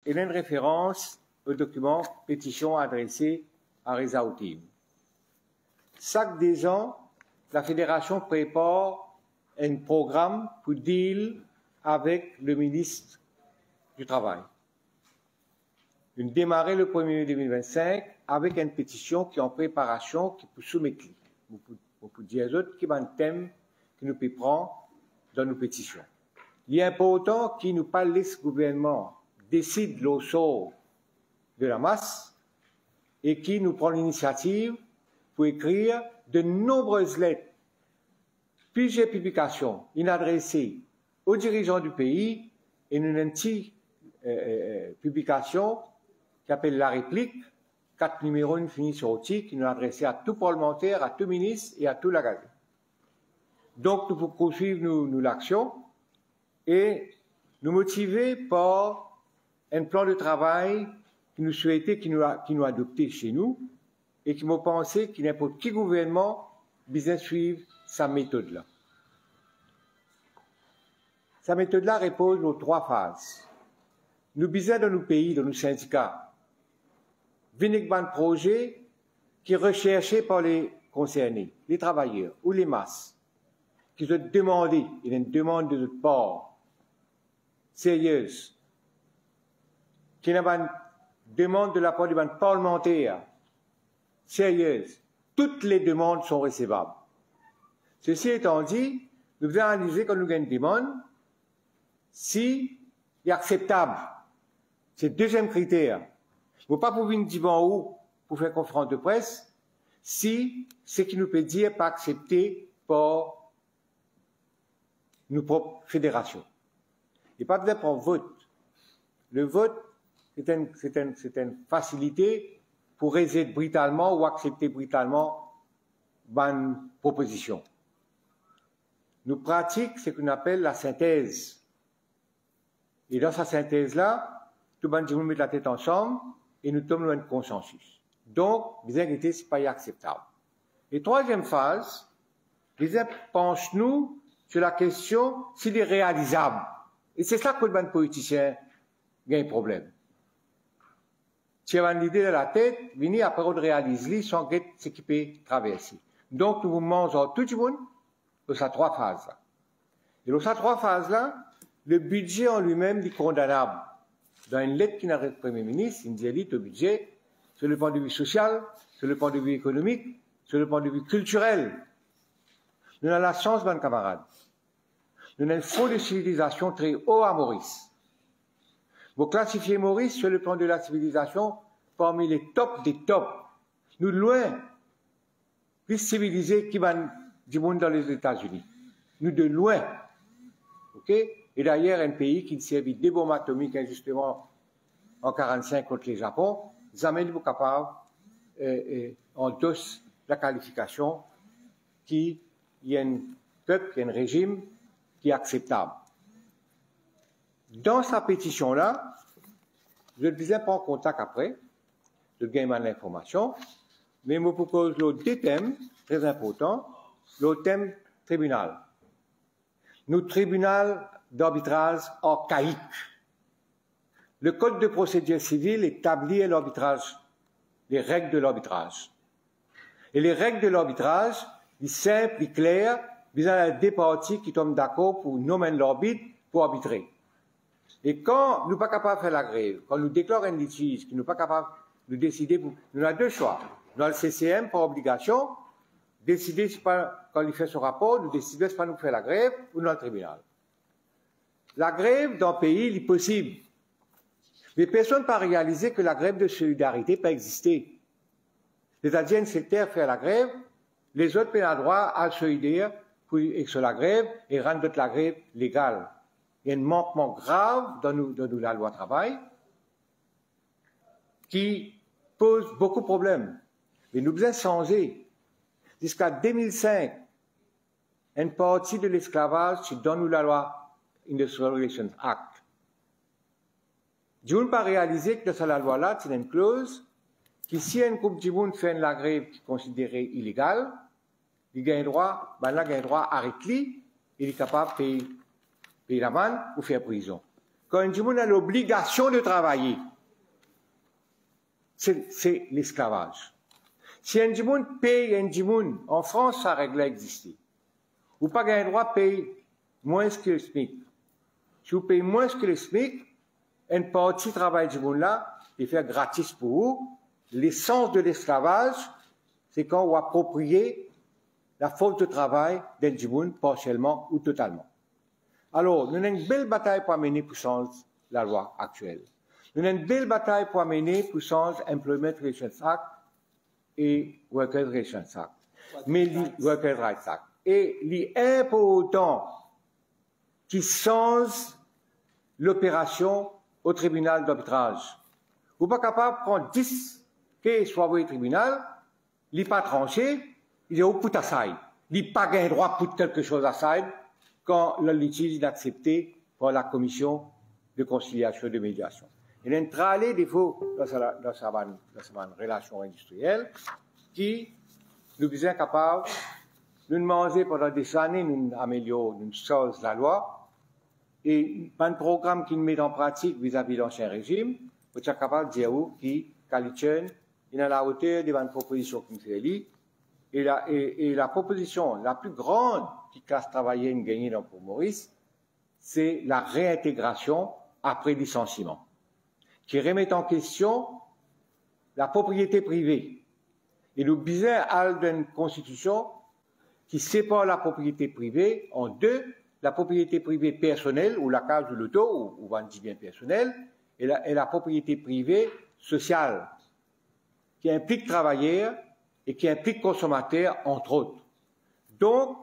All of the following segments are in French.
il y a une référence au document pétition adressée à Reza Outim. Chaque 2 ans, la fédération prépare un programme pour deal avec le ministre du Travail. Nous démarrer le 1er mai 2025 avec une pétition qui est en préparation, qui peut soumettre. Vous pouvez dire autres qui va un thème que nous pouvons prendre dans nos pétitions. Il est important qu'il nous pas laisse le gouvernement décide le sort de la masse et qui nous prend l'initiative pour écrire de nombreuses lettres, plusieurs publications inadressées aux dirigeants du pays et une petite publication qui s'appelle La Réplique, 4 numéros, une finie sur outil, qui nous a adressé à tout parlementaire, à tout ministre et à tout la Gazette. Donc, nous pouvons poursuivre nous l'action et nous motiver par un plan de travail qui nous souhaitait, qui nous adopté chez nous et qui m'a pensé que n'importe quel gouvernement besoin suivre sa méthode-là. Sa méthode-là repose aux 3 phases. Nous besoin dans nos pays, dans nos syndicats, venir un projet qui est recherché par les concernés, les travailleurs ou les masses, qui ont demandé, il y a une demande de notre part, sérieuse, qui n'a pas une demande de la part des parlementaires, sérieuse. Toutes les demandes sont recevables. Ceci étant dit, nous devons analyser quand nous avons une demande, si est acceptable. C'est le deuxième critère. Il ne faut pas pouvoir venir dire en haut pour faire conférence de presse si ce qui nous peut dire pas accepté par nos propres fédérations. Il n'y a pas besoin pour vote. Le vote, c'est une facilité pour résister brutalement ou accepter brutalement une proposition. Nous pratiquons ce qu'on appelle la synthèse. Et dans cette synthèse-là, tout le monde nous met la tête ensemble et nous tombons dans un consensus. Donc, les inquiétudes, ce n'est pas acceptable. Et troisième phase, les uns penchent-nous sur la question s'il est réalisable. Et c'est ça que le politicien a un problème. Si on a une idée dans la tête, venir après on réalise sans ce qui peut traverser. Donc, nous vous mangeons tout le monde dans ces 3 phases-là. Et dans ces 3 phases-là, le budget en lui-même est condamnable. Dans une lettre qui n'a pas le Premier ministre, il dit le budget, sur le point de vue social, sur le point de vue économique, sur le point de vue culturel. Nous avons la chance, mes camarades. Nous avons un fonds de civilisation très haut à Maurice. Vous classifiez Maurice sur le plan de la civilisation parmi les tops des tops. Nous loin plus civilisés qui van du monde dans les États-Unis. Nous de loin. OK? Et d'ailleurs, un pays qui servit des bombes atomiques injustement en 1945 contre les Japon, jamais ne vous capable endosse la qualification qui y a un peuple, qui y a un régime qui est acceptable. Dans sa pétition-là, je ne disais pas en contact après, je gagne l'information, mais je me propose l'autre 2 thèmes très importants, l'autre thème tribunal. Notre tribunal d'arbitrage archaïque. Le code de procédure civile établit l'arbitrage, les règles de l'arbitrage. Et les règles de l'arbitrage, sont simples, sont claires, visant à des parties qui tombent d'accord pour nommer l'arbitre pour arbitrer. Et quand nous ne sommes pas capables de faire la grève, quand nous déclarons un litige, qui nous sommes pas capables de décider, nous avons 2 choix. Nous avons le CCM par obligation, décider si pas, quand il fait son rapport, nous décider si pas nous faire la grève ou dans le tribunal. La grève dans le pays, il est possible. Mais personne n'a pas réalisé que la grève de solidarité peut exister. C'est-à-dire, un secteur fait la grève, les autres ont le droit à se solidaire sur la grève et rendre la grève légale. Il y a un manquement grave dans la loi travail qui pose beaucoup de problèmes. Mais nous devons changer. Jusqu'à 2005, une partie de l'esclavage, c'est dans la loi Industrial Relations Act. Je ne pas réaliser que dans la loi-là, c'est une clause qui, si un groupe de monde fait la grève qui est considérée illégale, il gagne droit, à arrêter, il est capable de payer la manne ou faire prison. quand un Djimoun a l'obligation de travailler, c'est l'esclavage. Si un Djimoun paye un Djimoun, en France, ça règle a existé. Vous n'avez pas le droit de payer moins que le SMIC. Si vous payez moins que le SMIC, une partie du travail Djimoun là, est fait gratis pour vous. L'essence de l'esclavage, c'est quand vous appropriez la force de travail d'un Djimoun, partiellement ou totalement. Alors, nous avons une belle bataille pour mener pour changer la loi actuelle. Nous avons une belle bataille pour mener pour changer Employment Relations Act et Workers Relations Act. Mais Workers Rights Act. Et l'important qui change l'opération au tribunal d'arbitrage. Vous n'êtes pas capable de prendre 10 cas soit au tribunal, il n'est pas tranché, il est au bout à side. Il n'a pas le droit pour quelque chose à side quand le litige est accepté par la commission de conciliation et de médiation. Il y a un tralé des faux dans sa relation industrielle qui nous faisait capable de manger pendant des années, nous améliorons, nous changeons la loi et un programme qui nous met en pratique vis-à-vis de l'ancien régime, vous êtes capable de dire qui, Kalitchen, il a la hauteur devant une proposition qui nous fait lire. Et la proposition la plus grande qui classe travailler gagner dans pour Maurice, c'est la réintégration après licenciement, qui remet en question la propriété privée. Et nous bizarre d'une constitution qui sépare la propriété privée en deux, la propriété privée personnelle, ou la case de l'auto, ou on dit bien personnelle, et la propriété privée sociale, qui implique travailleurs et qui implique consommateurs, entre autres. Donc,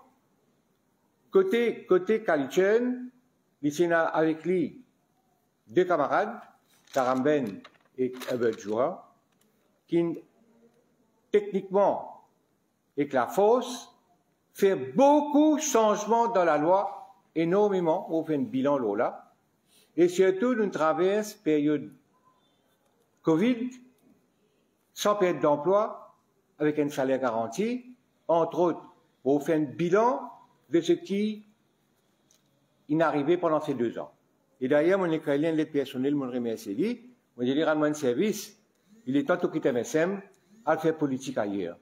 côté Kalitchen, il a avec lui deux camarades, Taramben et Ebert Joua, qui, techniquement, avec la force, fait beaucoup de changements dans la loi, énormément, on fait un bilan là, et surtout, nous traversons période Covid, sans perte d'emploi, avec un salaire garanti, entre autres, on fait un bilan de ce qui est arrivé pendant ces 2 ans. Et d'ailleurs, mon écrit les personnel, mon remercie lui, mon dit rendre un service, il est temps de quitter MSM, à faire politique ailleurs.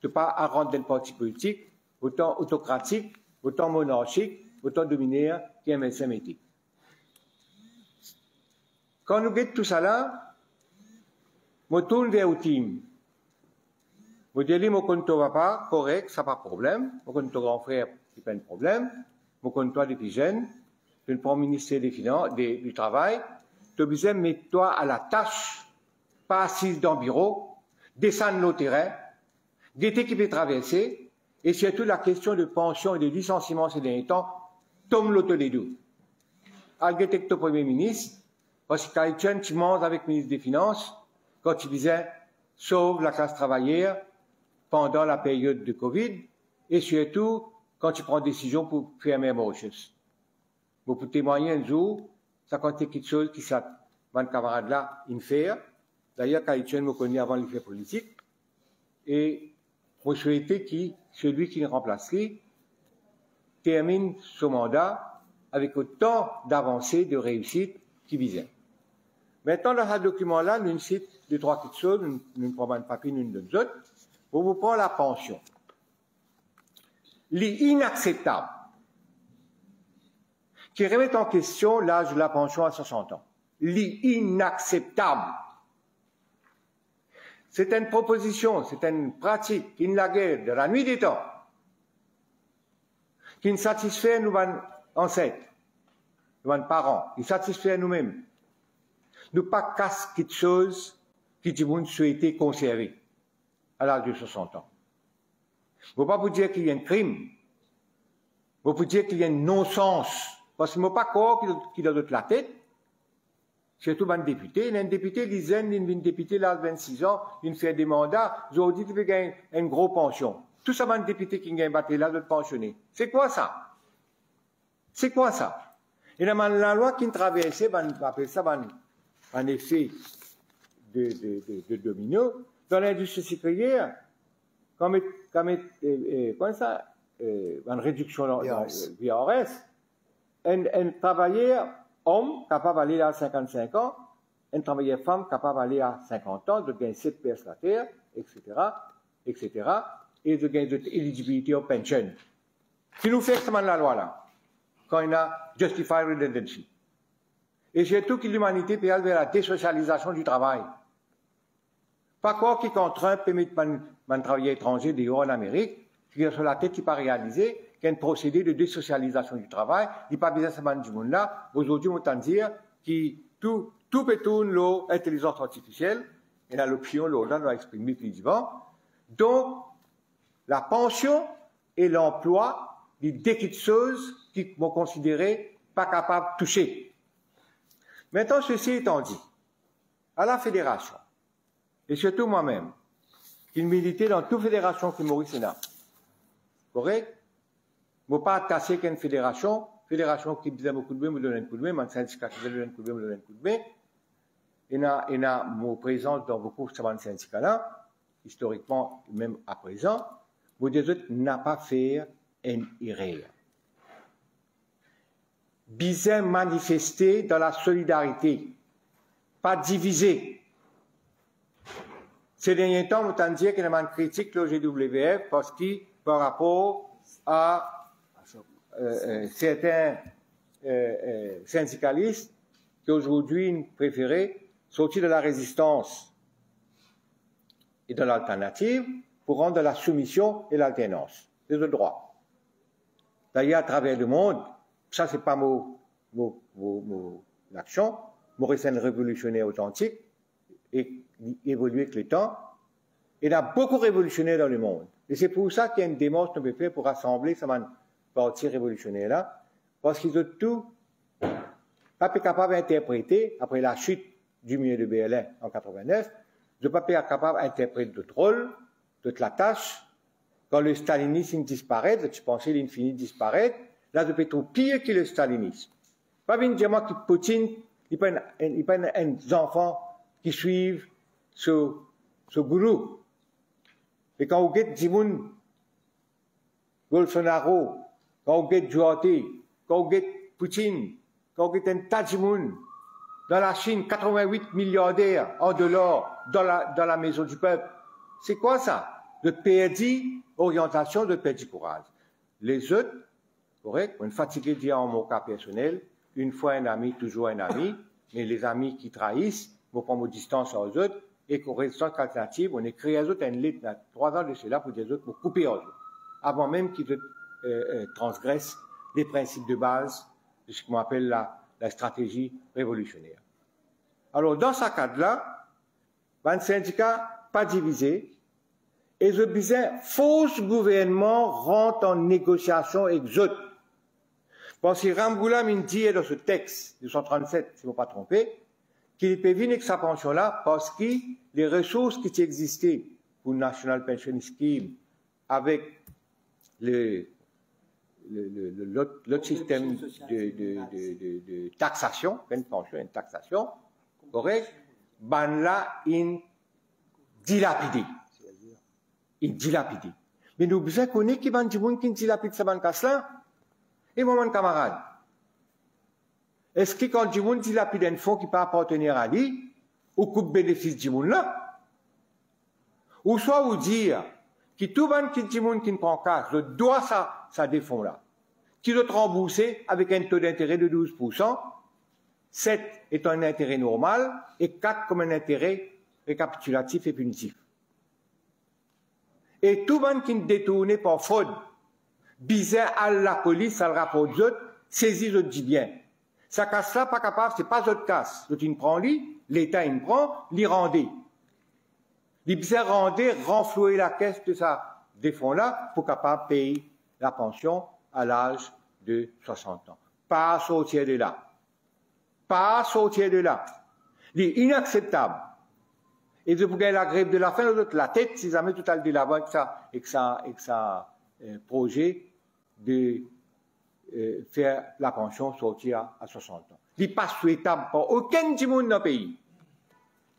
De pas à rendre un parti politique, autant autocratique, autant monarchique, autant dominaire qu'MSM était. Quand nous guettons tout ça là, je tourne vers le team. Je dis, mon compte va pas, correct, ça pas de problème. Mon compte grand frère, c'est pas de problème. Mon compte toi depuis jeune, je prends le ministère des Finances, du Travail. Tu as besoin de mettre toi à la tâche, pas assise dans le bureau, descendre le terrain, guetter qui peut traverser, et surtout la question de pension et de licenciement ces derniers temps, tombe l'auto des deux. Al guetter que le Premier ministre, parce que tu manges avec le ministre des Finances, quand tu disais, sauve la classe travaillère, pendant la période de Covid, et surtout quand tu prends décision pour fermer Mauritius. Pour témoigner un jour, ça comptait quelque chose qui ça, mon camarade là, il fait. D'ailleurs, Kalitchen me connaît avant de faire politique, et je souhaitais que celui qui le remplacerait termine son mandat avec autant d'avancées, de réussite qu'il visait. Maintenant, dans ce document-là, nous citons 2-3 petites choses, nous ne prenons pas de papier, nous ne donnons autres. On vous prend la pension. L'inacceptable, qui remet en question l'âge de la pension à 60 ans. L'inacceptable. C'est une proposition, c'est une pratique qui n'a guère de la nuit des temps, qui ne satisfait nous ancêtres, nous parents, qui satisfait nous-mêmes. Nous pas casse quelque chose qui nous souhaiter conserver à l'âge de 60 ans. Je ne veux pas vous dire qu'il y a un crime. Je veux vous dire qu'il y a un non-sens. Parce que je ne veux pas croire qu'il a de la tête. Surtout un député. Il y a un député qui disait, il y a un député là, 26 ans, il fait des mandats, ils ont dit qu'il veut gagner une grosse pension. Tout ça, un député qui gagne battu là, de pensionner. C'est quoi ça? C'est quoi ça? Et la loi qui traversait, on appelle ça un effet de domino. Dans l'industrie sucrière, comme ça, une réduction via ORS, un travailleur homme capable d'aller à 55 ans, un travailleur femme capable d'aller à 50 ans, de gagner 7 pièces la terre, etc., etc., et de gagner de l'éligibilité aux pensions. Si nous faisons la loi là, quand il y a justified redundancy. Et surtout que l'humanité peut aller vers la désocialisation du travail. Pas quoi qui contraint permettre un travailleur étranger dehors en Amérique, qui est sur la tête qui pas réalisé, qu'il y a un procédé de désocialisation du travail, il n'y a pas besoin de ce monde là. Aujourd'hui, on tente dire que tout peut tourner l'intelligence artificielle, et là, l'opinion, l'on doit exprimer plus vivant. Donc, la pension et l'emploi, des petites choses qui vont considérer pas capables de toucher. Maintenant, ceci étant dit, à la fédération, et surtout moi-même, qui militait dans toute fédération qui Maurice Sénat, correct? Je ne veux pas attacher qu'une fédération qui disait beaucoup de bien, me donne un coup de main, un syndicat qui donne un coup de main, me donne un coup de main. Il y a mon présence dans beaucoup de ces syndicats-là, historiquement, même à présent, vous dites, n'a pas fait une erreur. Bien manifester dans la solidarité, pas diviser. Ces derniers temps, on dit qu'il y a une critique le GWF parce que par rapport à certains syndicalistes qui aujourd'hui préféraient sortir de la résistance et de l'alternative pour rendre la soumission et l'alternance. C'est le droit. D'ailleurs, à travers le monde, ça c'est pas mon action, mon récent révolutionnaire authentique, et évoluer avec le temps. Il y a beaucoup révolutionnaires dans le monde. Et c'est pour ça qu'il y a une démarche qu'on peut faire pour rassembler ce parti révolutionnaire-là, parce qu'ils ont tout pas capable d'interpréter, après la chute du milieu de Berlin en 89, ils n'ont pas capable d'interpréter d'autres rôles, d'autres la tâche. Quand le stalinisme disparaît, tu pensais l'infini disparaît, là, je peux être pire que le stalinisme. Pas bien dire moi que Poutine, il n'y a pas un enfant qui suivent ce gourou. Et quand vous êtes Dimoun, Bolsonaro, quand vous êtes Duarte, quand vous êtes Poutine, quand vous êtes un Tadjimoun, dans la Chine, 88 milliardaires en dollars dans la maison du peuple. C'est quoi ça? De perdu orientation, de perdu courage. Les autres, correct, on est fatigué de dire en mon cas personnel, une fois un ami, toujours un ami, mais les amis qui trahissent, vont prendre distance aux autres, et qu'on résistance alternative, on écrit à eux autres une lettre, 3 ans de cela, pour dire aux autres, pour couper aux autres, avant même qu'ils transgressent les principes de base de ce qu'on appelle la stratégie révolutionnaire. Alors, dans ce cadre-là, un syndicat pas divisé, et je disais, faux gouvernement rentre en négociation avec eux autres. Parce que Ramboula me dit dans ce texte, 237, si je ne me pas trompé, qu'il peut venir avec sa pension-là parce que les ressources qui existaient pour le National Pension Scheme avec l'autre système de taxation, une pension, une taxation, correct, ben là, il dilapidé. Il dilapidé. Mais nous besoin connaître qui va dire qui dilapide ce ban là et mon camarade. Est-ce que quand du monde dilapide un fonds qui peut appartenir à lui, ou coupe bénéfice du monde là, ou soit vous dire que tout le monde qui ne prend cash, doit ça des fonds là, qui doit rembourser avec un taux d'intérêt de 12%, 7 est un intérêt normal et 4 comme un intérêt récapitulatif et punitif. Et tout le monde qui est détourné par fraude, bizarre à la police, à le rapport d'autres, saisit le dit bien. Ça casse là, pas capable, c'est pas autre casse. Donc il prend lui, l'État il prend, l'y rendait. Il bizarre rendait, renflouer la caisse de ça, des fonds là, pour capable payer la pension à l'âge de 60 ans. Pas sortir de là. Pas sortir de là. C'est inacceptable. Et de vous gagner la grève de la faim, la tête, si jamais tout à de l'avant avec ça, projet de faire la pension sortir à 60 ans. Il n'est pas souhaitable pour aucun monde dans le pays.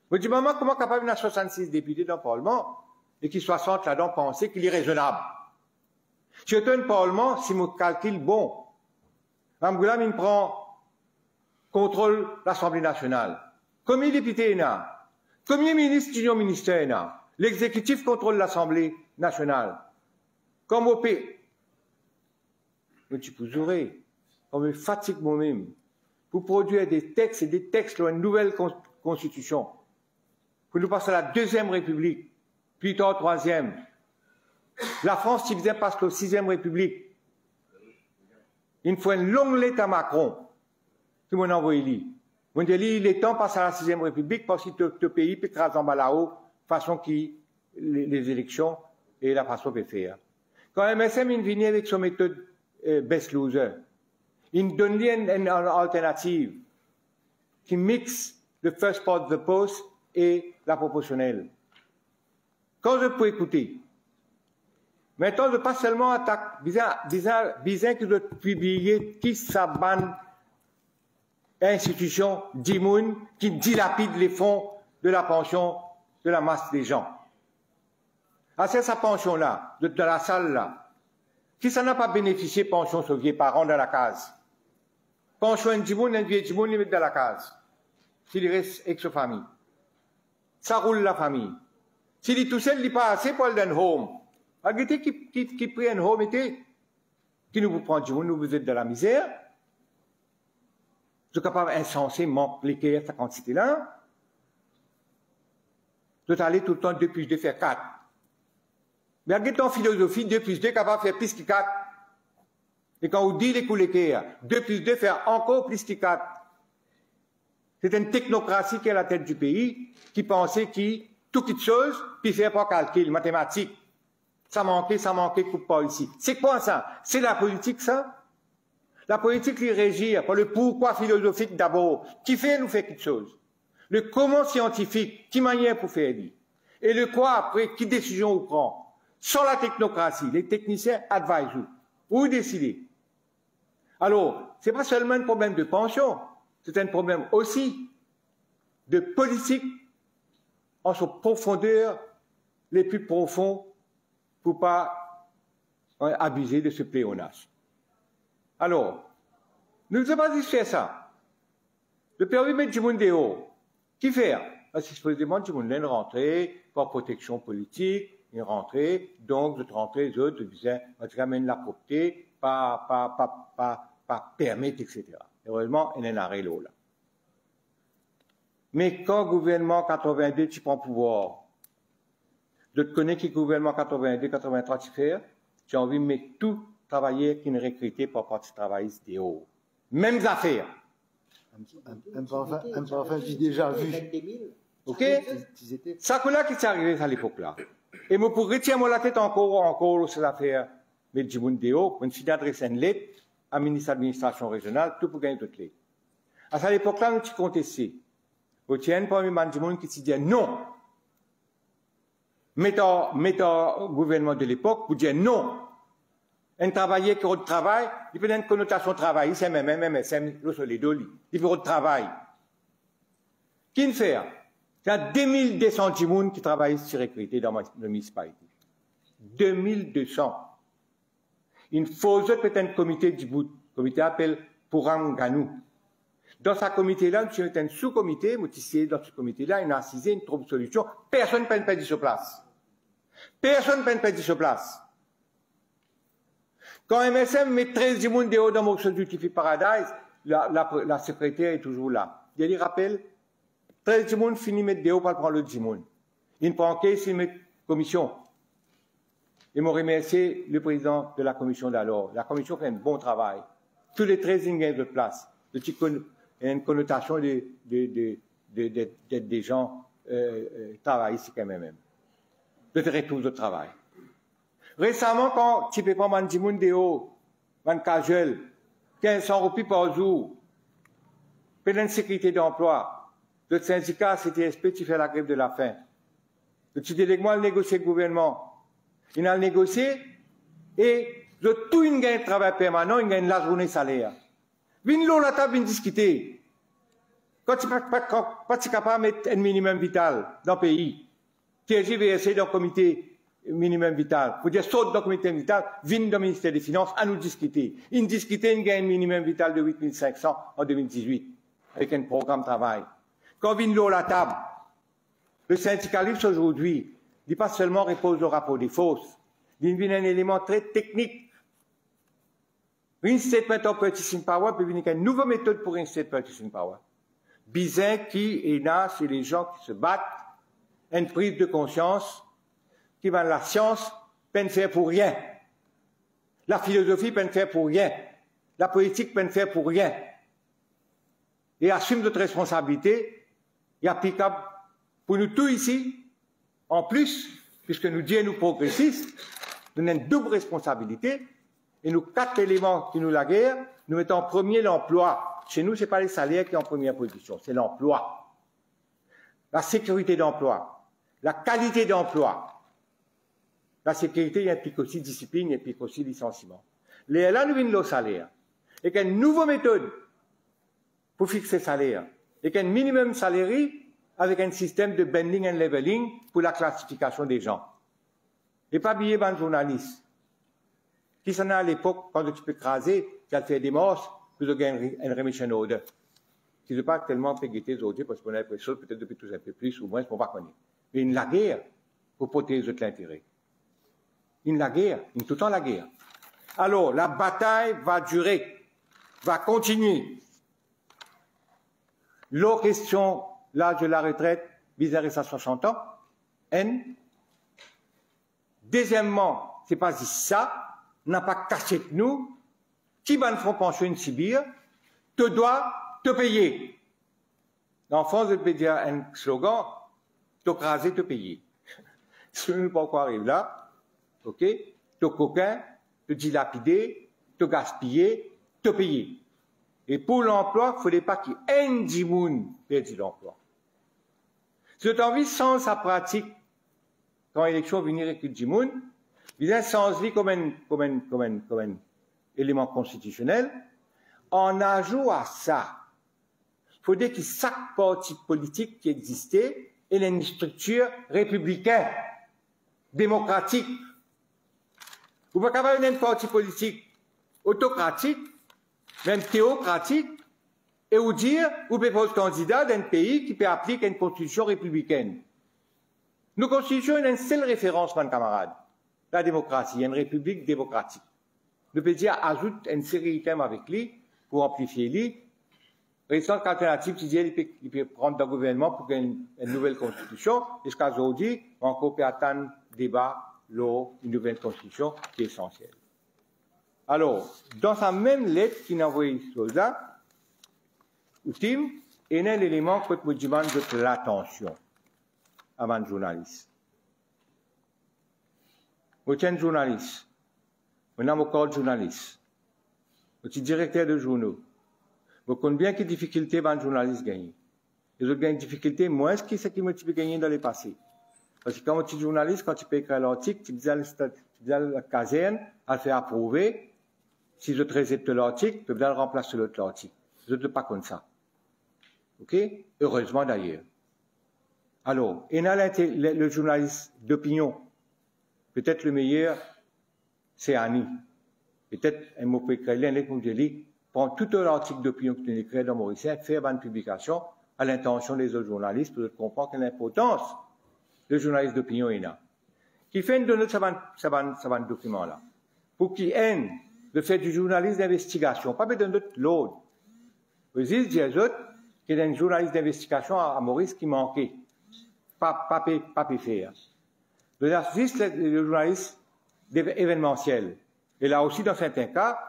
Vous dites, maman, comment capable de 66 députés dans le Parlement et qui 60 là-dedans penser qu'il est raisonnable? Surtout un Parlement, si mon calcul bon, Ramboula, il prend contrôle l'Assemblée nationale. Combien de députés il y a? Combien de ministres du ministère il y a? L'exécutif contrôle l'Assemblée nationale. Comme au pays. Mais tu peux jouer. On me fatigue moi-même pour produire des textes et des textes sur une nouvelle constitution. Pour nous passer à la deuxième République, puis à la troisième. La France, si bien passe la sixième République. Il faut une longue lettre à Macron. Tout le monde envoie lui. On dit, il est temps de passer à la sixième République parce que le pays peut écraser en bas là-haut, façon qui, les élections et la façon de faire. Quand MSM vient avec son méthode best loser, il donne une alternative qui mixe le first part of the post et la proportionnelle. Quand je peux écouter, maintenant, je pas seulement attaque, bizarre que je publier qui s'abonne institution d'Imoun qui dilapide les fonds de la pension de la masse des gens. Ah, c'est sa pension-là, de la salle-là. Qui ça n'a pas bénéficié pension sur vieux parents dans la case? Pension d'Imoun, un vieux d'Imoun, il met dans la case. S'il reste avec sa famille. Ça roule la famille. S'il est tout seul, il n'est pas assez pour aller dans le home. Regardez qui prie un home était, qui nous vous prend d'Imoun, nous vous êtes dans la misère. Vous êtes capable insensé, m'appliquer cette quantité-là. Vous êtes allé tout le temps 2 plus 2 faire 4. Mais regardez en philosophie, 2 plus 2 capable de faire plus que 4. Et quand on dit les coups 2 plus 2 faire encore plus que 4. C'est une technocratie qui est à la tête du pays, qui pensait qui, tout quelque chose, puis faire pas calcul, mathématiques. Ça manquait, coupe pas ici. C'est quoi ça? C'est la politique, ça? La politique qui régit par le pourquoi philosophique d'abord, qui fait nous faire quelque chose. Le comment scientifique, qui manière pour faire dire. Et le quoi après, qui décision on prend. Sans la technocratie, les techniciens advisent où décider. Alors, c'est pas seulement un problème de pension, c'est un problème aussi de politique en son profondeur les plus profonds pour pas abuser de ce pléonasme. Alors, nous ne sommes pas dit faire ça. Le périmètre du monde dehors, qui fait? Parce que supposément, du monde une rentrée, par protection politique, une rentrée, donc, de rentrer, les autres, disaient, on ramène la propreté, pas permettre, etc. Heureusement, il y a un arrêt là. Mais quand le gouvernement 82, tu prends pouvoir, je te connais qui le gouvernement 82, 83, tu fais, tu as envie de mettre tout travailleurs qui ne recrutés par parti travailliste des hauts. Mêmes affaires. Un parfum j'ai déjà vu. Ok? Ça que là qui s'est arrivé à l'époque-là. Et moi, pour retirer la tête encore, ces affaires, mais du monde des hauts, on s'est adressé une lettre à la ministre de l'administration régionale, tout pour gagner toutes les. À cette époque-là, nous avons contesté. Au tien, parmi les gens qui se disaient non. Mettons le gouvernement de l'époque pour dire non. Un travailleur qui a de travail, il peut avoir une connotation travail, c'est même, le solidoli. Il peut avoir de travail. Qui le fait? Il y a 2200 personnes qui travaillent sur recrutés dans la municipalité. 2200. Il faut peut-être un comité du bout. Le comité appelle Pouram Ganou. Dans ce comité-là, nous sommes un sous-comité, nous dans ce comité-là, il a assisé, une trouve solution. Personne ne peut perdre sur place. Personne ne peut perdre sur place. Quand MSM met 13 personnes dehors dans mon Duty Paradise, la secrétaire est toujours là. Il y a des rappels. 13 personnes finissent mettre dehors pour prendre l'autre personne. Il ne prend qu'à s'il met commission. Ils m'ont remercié le président de la commission d'alors. La commission fait un bon travail. Tous les 13 gagnent de place. Il y a une connotation des gens travaillent ici quand même. De retour de travail. Récemment, quand tu peux pas manger moun dehors, man casual, 1500 roupies par jour, pleine sécurité d'emploi, le syndicat CTSP, tu fais la grève de la faim. Le petit délèguement a négocié le gouvernement. Il a négocié et de tout une gagne de travail permanent, il gagne la journée salaire. Vine l'eau la table, vine discuter. Quand tu es capable de mettre un minimum vital dans le pays, TGVSC dans le comité minimum vital, pour dire saute dans le comité vital, vienne dans le ministère des Finances à nous discuter. Ils discutaient une gagne minimum vital de 8500 en 2018. avec un programme de travail. Quand vient l'eau à la table, le syndicalisme aujourd'hui, il pas seulement repose le rapport des fausses, il vient un élément très technique. Une statement of purchasing power peut venir une nouvelle méthode pour une statement purchasing power. Bizin qui est là, c'est les gens qui se battent, une prise de conscience, qui va la science, peine faire pour rien. La philosophie peine faire pour rien. La politique peine faire pour rien. Et assume notre responsabilité et applicable pour nous tous ici. En plus, puisque nous disons nous progressistes, nous avons une double responsabilité et nous 4 éléments qui nous la guerre, nous mettons en premier l'emploi. Chez nous, ce n'est pas les salaires qui sont en première position, c'est l'emploi. La sécurité d'emploi, la qualité d'emploi. La sécurité, il implique aussi discipline, il implique aussi licenciement. Là, nous venons le salaire. Et qu'il y a une nouvelle méthode pour fixer le salaire. Et qu'il y a un minimum salaire avec un système de bending and leveling pour la classification des gens. Et pas oublier un journaliste qui s'en a à l'époque, quand tu peux craser, qui a fait des morts, pour gagner une remission order. Qui ne pas tellement payer les autres, parce qu'on a l'impression peut-être depuis tout un peu plus, ou moins, on va connaître. Mais une la guerre pour protéger l'intérêt. La guerre, tout le temps la guerre. Alors, la bataille va durer, va continuer. L'autre question, l'âge de la retraite, vis-à-vis à 60 ans, N. Deuxièmement, c'est pas si ça, n'a pas caché de nous, qui va nous faire pension une Sibir, te doit te payer. En France, je peux dire un slogan, te craser, te payer. Si nous ne pas quoi arrive là, ok, te coquin, te dilapider, te gaspiller, te payer. Et pour l'emploi, il ne faudrait pas qu'il y ait un dimoun perde l'emploi. Si tu as envie, sans sa pratique, quand l'élection venir avec le dimoun, il a sans vie comme un élément constitutionnel, en ajout à ça, il faudrait que chaque parti politique qui existait ait une structure républicaine, démocratique. Vous pouvez avoir un parti politique autocratique, même théocratique, et vous dire, vous pouvez être candidat d'un pays qui peut appliquer une constitution républicaine. Nos constitutions ont une seule référence, mon camarade, la démocratie, une république démocratique. Nous pouvons dire, ajoute une série d'items avec lui, pour amplifier lui. Récente alternative, qui dit, il peut prendre un gouvernement pour une nouvelle constitution, jusqu'à aujourd'hui, encore peut attendre débat, une nouvelle constitution qui est essentielle. Alors, dans sa même lettre qu'il a envoyée là, ultime, il y a un élément que me demande de l'attention avant le journaliste. Vous êtes un journaliste, vous êtes encore journaliste, vous êtes directeur de journaux, vous connaissez bien quelles difficultés un journaliste gagne. Les autres gagnent des difficultés moins que ce qui m'a gagné dans le passé. Parce que quand tu es journaliste, quand tu peux écrire l'article, tu dis à la caserne, à le faire approuver. Si je te récepte l'article, tu dois le remplacer l'autre article. Je ne pas comme ça. OK? Heureusement d'ailleurs. Alors, il y a le journaliste d'opinion. Peut-être le meilleur, c'est Annie. Peut-être un mot peut écrire, un lettre, comme je dis, prends tout l'article d'opinion que tu écris dans Mauricien, faire une publication à l'intention des autres journalistes pour comprendre quelle l'importance le journaliste d'opinion est là. Qui fait une de notre savant document là. Pour qu'il aime le fait du journaliste d'investigation, pas de notre l'autre. Vous dites, des autres, qu'il y a un journaliste d'investigation à Maurice qui manquait. Pas faire. Le journaliste événementiel. Et là aussi, dans certains cas,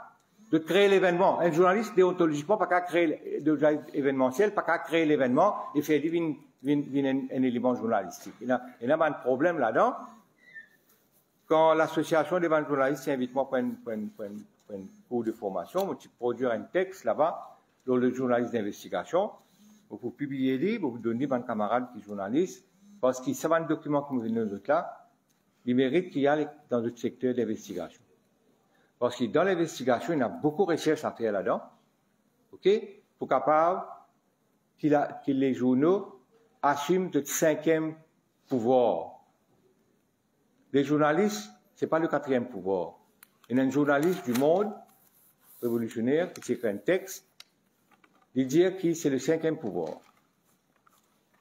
de créer l'événement. Un journaliste, déontologiquement, pas qu'à créer le journaliste événementiel, pas qu'à créer l'événement et faire un élément journalistique. Il y a un problème là-dedans. Quand l'association des journalistes invite moi pour un cours de formation, je produire un texte là-bas, dans le journaliste d'investigation, vous publiez les, vous donnez à un camarade qui est journaliste, parce qu'il savent un document comme nous autres là, il mérite qu'il y ait dans le secteur d'investigation. Parce que dans l'investigation, il y a beaucoup de recherches à faire là-dedans, ok, pour capable que les journaux assument le 5e pouvoir. Les journalistes, ce n'est pas le 4e pouvoir. Il y a un journaliste du monde révolutionnaire qui écrit un texte, de dire que c'est le cinquième pouvoir.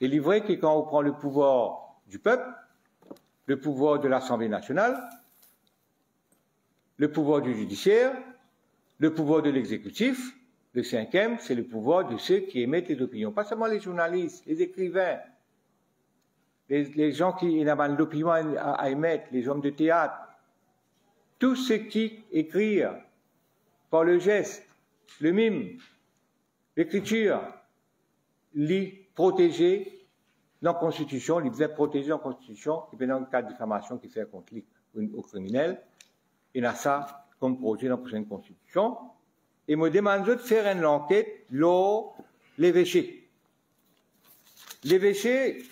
Et il est vrai que quand on prend le pouvoir du peuple, le pouvoir de l'Assemblée nationale, le pouvoir du judiciaire, le pouvoir de l'exécutif, le cinquième, c'est le pouvoir de ceux qui émettent les opinions. Pas seulement les journalistes, les écrivains, les gens qui ont l'opinion à émettre, les hommes de théâtre, tous ceux qui écrivent par le geste, le mime, l'écriture, les protéger dans la Constitution, les faits protégés dans la Constitution, et bien dans le cas de diffamation qui fait contre au criminel, il y a ça comme projet dans la prochaine Constitution. Et me demande de faire une enquête sur l'évêché. L'évêché,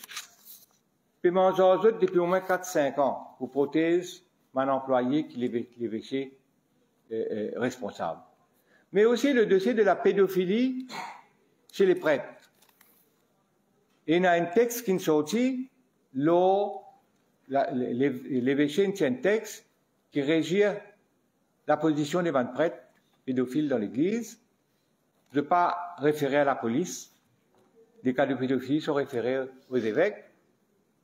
peut manger depuis au moins 4-5 ans pour protéger mon employé qui est l'évêché responsable. Mais aussi le dossier de la pédophilie chez les prêtres. Et il y a un texte qui est sorti, l'évêché tient un texte qui régit la position des 20 prêtres pédophiles dans l'Église. Je ne vais pas référer à la police. Des cas de pédophilie sont référés aux évêques.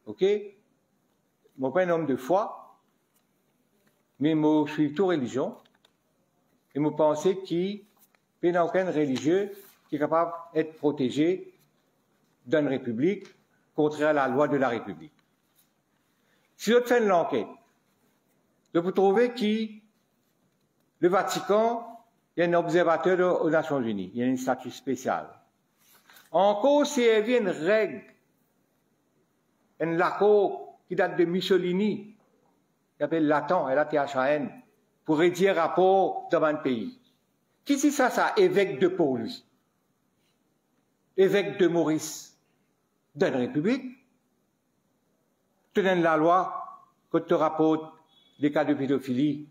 OK? Je ne suis pas un homme de foi, mais je suis toute religion. Et je pense qu'il n'y a aucun religieux qui est capable d'être protégé dans une république contraire à la loi de la République. Si je fais l'enquête, je peux trouver que le Vatican, il y a un observateur aux Nations Unies, il y a un statut spécial. Encore, s'il y a une règle, un accord qui date de Mussolini, qui s'appelle l'ATAN, LATHAN, pour rédiger un rapport devant un pays. Qui c'est ça, évêque de Paul, évêque de Maurice, dans une république? Tu donnes la loi, quand tu rapportes des cas de pédophilie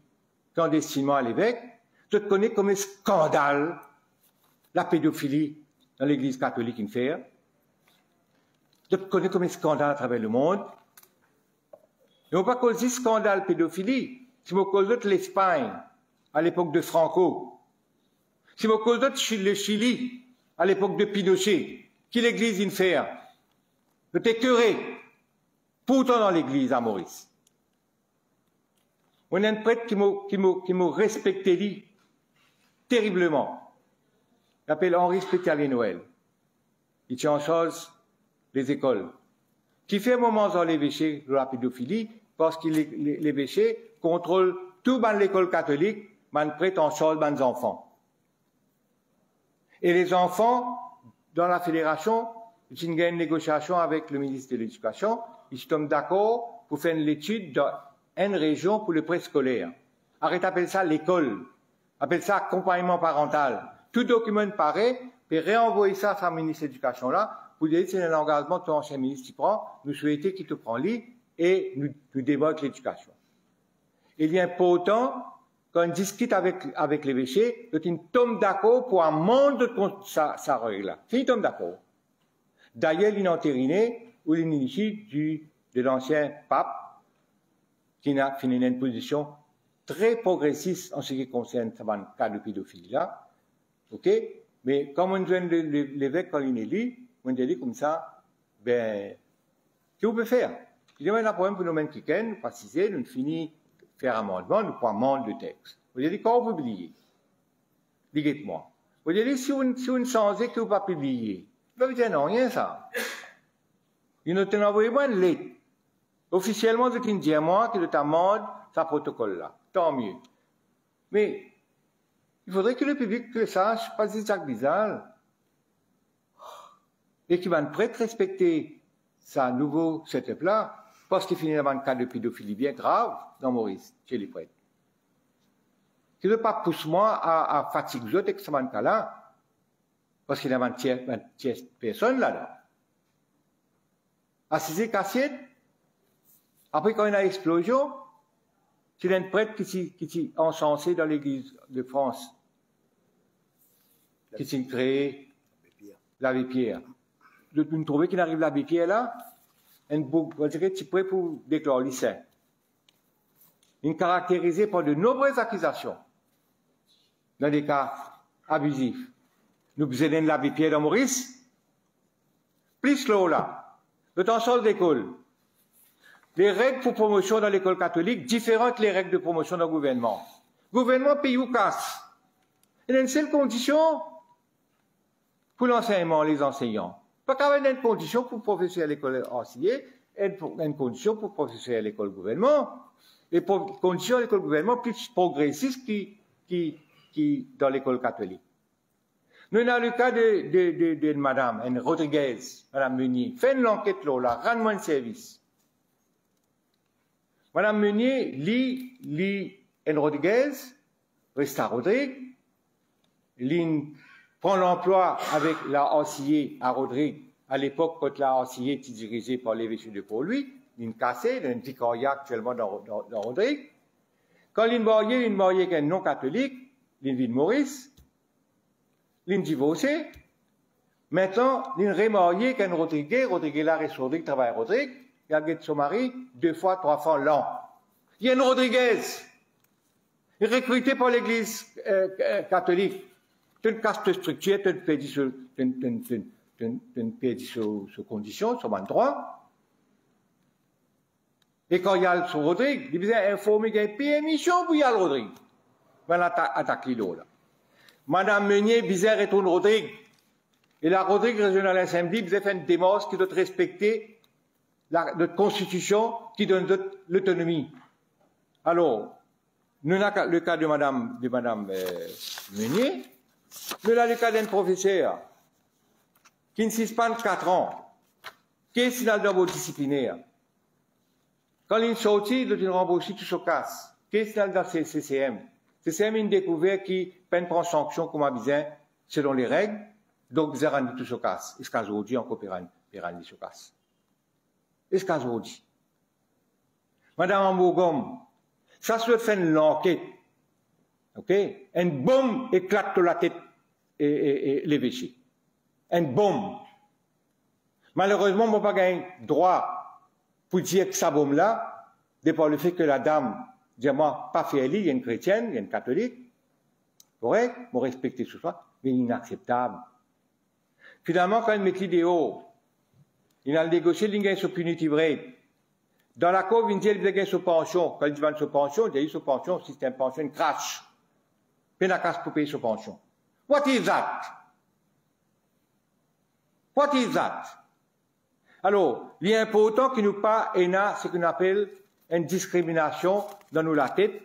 clandestinement à l'évêque, tu te connais comme un scandale la pédophilie dans l'Église catholique in fait. Tu te connais comme un scandale à travers le monde. Et on ne va pas causer scandale pédophilie, si on cause de l'Espagne à l'époque de Franco, si on cause de le Chili à l'époque de Pinochet, qui l'Église in fait. Je t'ai curé, pourtant dans l'Église à Maurice. On a un prêtre qui m'a respecté terriblement. Il s'appelle Henri Spétialier-Noël. Il tient en charge les écoles. Qui fait un moment dans l'évêché de la pédophilie parce que l'évêché contrôle tout dans l'école catholique, man prêtre en charge des enfants. Et les enfants, dans la fédération, il y a une négociation avec le ministre de l'Éducation, ils sont d'accord pour faire une étude dans une région pour le préscolaire. Arrête d'appeler ça l'école, appelle ça accompagnement parental. Tout document pareil, puis réenvoyer ça à la ministre de l'Éducation là, pour dire que c'est un engagement que ton ancien ministre y prend, nous souhaitons qu'il te prend lui et nous débloque l'éducation. Il y a important, quand on discute avec l'évêché, il tombe d'accord pour un monde de sa règle là. Il tombe d'accord. D'ailleurs, il a entériné ou l'initié de l'ancien pape, qui a fini une position très progressiste en ce qui concerne ce cas de pédophilie là. OK? Mais comme on dit l'évêque quand il est élu, on dit comme ça, ben, qu'est-ce qu'on peut faire? Il y a un problème pour nous-mêmes qui nous préciser, nous finissons faire amendement, nous prenons amende de texte. Vous dites, quand vous publiez? Dites-moi. Vous dites, si on changeait que vous ne pas publier, vous dites, non, rien ça. Il nous a envoyé une lettre. Officiellement, c'est une dit à moi que tu amendes ce protocole-là. Tant mieux. Mais, il faudrait que le public le sache, pas des Jacques Bizarre, et qu'il va prêt respecter sa nouveau setup-là, parce qu'il finit dans un cas de pédophilie bien grave dans Maurice, chez les prêtres. Qu'il ne pas pousse moi à fatiguer les autres avec ce cas-là, parce qu'il y a 20 personnes là-dedans. À ces cassiettes, après quand il y a une explosion, c'est un prêtre qui s'est encensé dans l'église de France, qui s'est créé l'abbé Pierre. Vous trouvez qu'il arrive l'abbé Pierre là, un bouc, on dirait qu'il est prêt pour déclarer lycée. Il est caractérisé par de nombreuses accusations, dans des cas abusifs. nous besoin de la vie Pierre dans Maurice. Plus là, le temps sol d'école. Les règles pour promotion dans l'école catholique, différentes les règles de promotion dans le gouvernement. Gouvernement paye ou casse. Il y a une seule condition pour l'enseignement, les enseignants. Pas qu'il y ait une condition pour professeur à l'école enseignée, une condition pour professeur à l'école gouvernement. Les conditions à l'école gouvernement plus progressistes qui dans l'école catholique. Nous avons le cas de Madame Rodriguez, Madame Meunier. Faites une enquête là, rends-moi un service. Madame Meunier lit Rodriguez, Resta Rodrigue, prend l'emploi avec la Ancillé à Rodrigue, à l'époque quand la Ancillé était dirigée par l'évêché de Port-Louis, une cassée, une vicariat actuellement dans Rodrigue. Quand l'une mariée avec un non-catholique, l'une vie de Maurice, l'une divorcée. Maintenant, l'une remariée avec un Rodriguez, Rodriguez là reste Rodrigue, travaille à Rodrigue, il a son mari 2 fois, 3 fois l'an. Il y a une Rodriguez, recrutée par l'église catholique. Tu ne casses de structure, tu ne pédis sur condition, sur un droit. Et quand il y a son Rodrigue, il disait informer qu'il y a une émission pour y aller Rodrigue. Voilà, attaque l'îlot là. Madame Meunier, bizarre retourne Rodrigue. Et la Rodrigue régionale assembly, vous avez fait une démarche qui doit respecter notre constitution, qui donne l'autonomie. Alors, nous avons le cas de Madame Meunier, nous avons le cas d'un professeur qui ne suspend 4 ans, qui est signalé dans vos disciplinaires. Quand il est sorti, il doit rembourser tout ce casse. Qui est signalé dans le CCM. CCM est une découverte qui peine prend sanction comme avisé selon les règles, donc vous avez tout ce casse. Est-ce qu'aujourd'hui encore pérenni ce casse? Est-ce qu'aujourd'hui? Madame Ambougom, ça se fait une enquête. Ok? Une bombe éclate sur la tête et l'évêché. Une bombe. Malheureusement, on n'a pas gagné droit pour dire que cette bombe-là, de par le fait que la dame, dis-moi, pas fait elle, il y a une chrétienne, il y a une catholique. Correct? On respecte tout ça, mais inacceptable. Finalement, quand il met l'idéo, il a négocié l'ingénieur sur punitive rate. Dans l'accord, il dit qu'il a sur pension. Quand il dit sur pension, il a eu sur pension, si c'est une pension, une crash. Puis la casse pour payer sur pension. What is that? What is that? Alors, il est important qu'il nous pas ait ce qu'on appelle une discrimination dans nous la tête.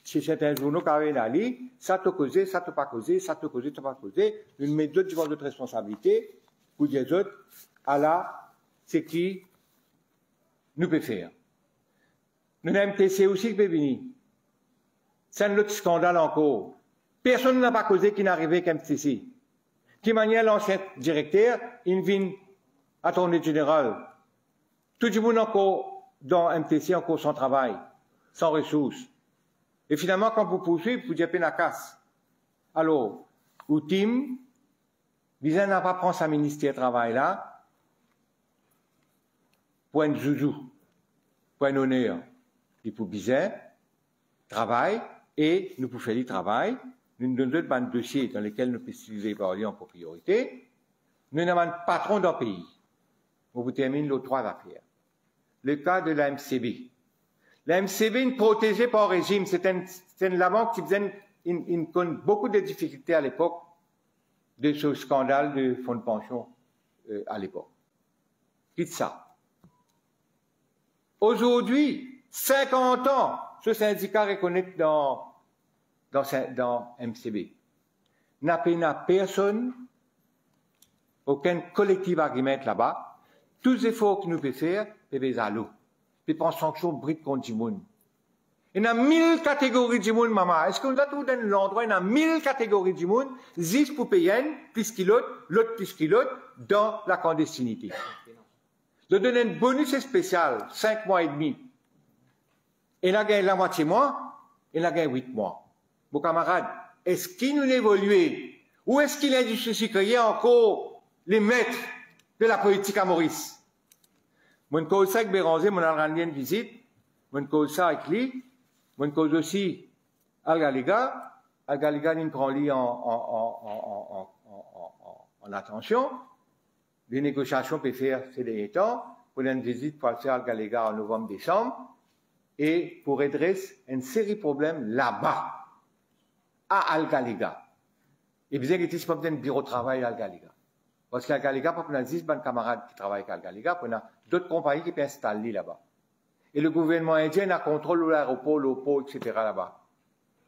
Chez certains journaux, quand on a dit, ça te causé, ça te pas causé, ça te causé, ça te pas causé. Nous mettons d'autres devoirs de responsabilité pour dire autres, à la, c'est qui nous peut faire. Nous avons MTC aussi qui peut venir. C'est un autre scandale encore. Personne n'a pas causé qui n'arrivait avec MTC. Qui manière l'ancien directeur, il vient à tournée générale. Tout le monde encore dans MTC, encore sans travail, sans ressources. Et finalement, quand vous poursuivez, vous dites la casse. Alors, ou team, Bizarre n'a pas pris sa ministère de travail là, pour un zouzou, pour un honneur. Et pour Bizarre, travail, et nous pouvons faire du travail, nous donnons d'autres dossiers dans lesquels nous pouvons utiliser les en priorité. Nous avons un patron d'un pays. On vous termine les 3 affaires. Le cas de la MCB. La MCB est protégée par le régime. C'est la banque qui faisait beaucoup de difficultés à l'époque de ce scandale de fonds de pension à l'époque. Quitte ça. Aujourd'hui, 50 ans, ce syndicat reconnaît dans MCB. N'a pas personne, aucun collectif argument là-bas. Tous les efforts que nous pouvons faire, c'est à l'eau. C'est pas sanction brute contre du monde. Il y a 1000 catégories du monde, maman. Est-ce qu'on a tout dans l'endroit, il y a 1000 catégories du monde, 10 pour payer, plus qu'il l'autre plus qu'il l'autre, dans la clandestinité. De donner un bonus spécial, 5 mois et demi. Il a gagné la moitié mois, il a gagné 8 mois. Vos camarades, est-ce qu'il nous évolue? Ou est-ce qu'il a dû se créer encore les maîtres de la politique à Maurice? Mon cause avec Béranger, mon alrandien de visite, mon cause ça avec lui, mon cause aussi à Galega, Al-Galiga, il prend lui en attention. Les négociations peuvent faire ces derniers temps pour une visite pour faire Al-Galiga en novembre-décembre et pour redresser une série de problèmes là-bas, à Al-Galiga. Et bien, il y a un bureau de travail à Al-Galiga. Parce qu'à Al-Galiga, il y a 10 camarades qui travaillent à Al-Galiga, il y a d'autres compagnies qui peuvent installer là-bas. Et le gouvernement indien a contrôle de l'aéroport, l'eau, etc. là-bas.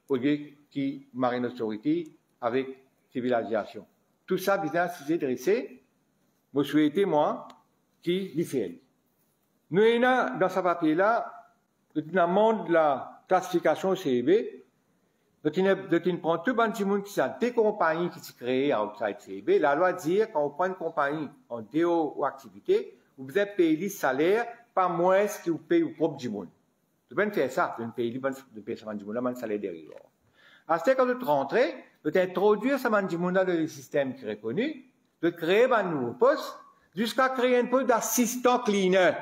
Au lieu qui Marine Authority avec civilisation. Tout ça, bien, c'est dressé. Moi, je souhaitais, moi, qui l'y fait. Nous, dans ce papier-là, dans le monde de la classification CEB, nous prend tout le monde qui a des compagnies qui se créent outside CEB. La loi dit, quand on prend une compagnie en DO ou activité, vous devez payer le salaire, pas moins que vous payez au propre du monde. Vous devez faire ça, vous devez payer le salaire derrière. À ce quand vous rentrez, vous devez introduire ce monde dans le système qui est reconnu, de créer un nouveau poste, jusqu'à créer un poste d'assistant cleaner.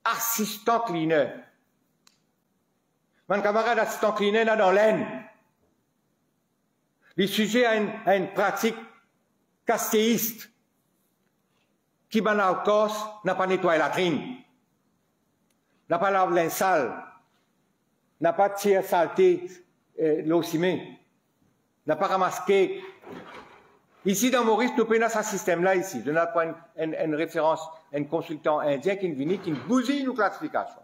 Assistant cleaner. Mon camarade assistant cleaner là dans l'Aisne. Les sujets à une pratique castéiste qui, dans le corps, n'a pas nettoyé la latrine, n'a pas lavé linge sale, n'a pas tiré saleté l'eau ciment, n'a pas ramassé. Ici, dans Maurice, nous prenons ce système-là ici. Nous avons une référence, un consultant indien qui vient, qui bousille nos classifications.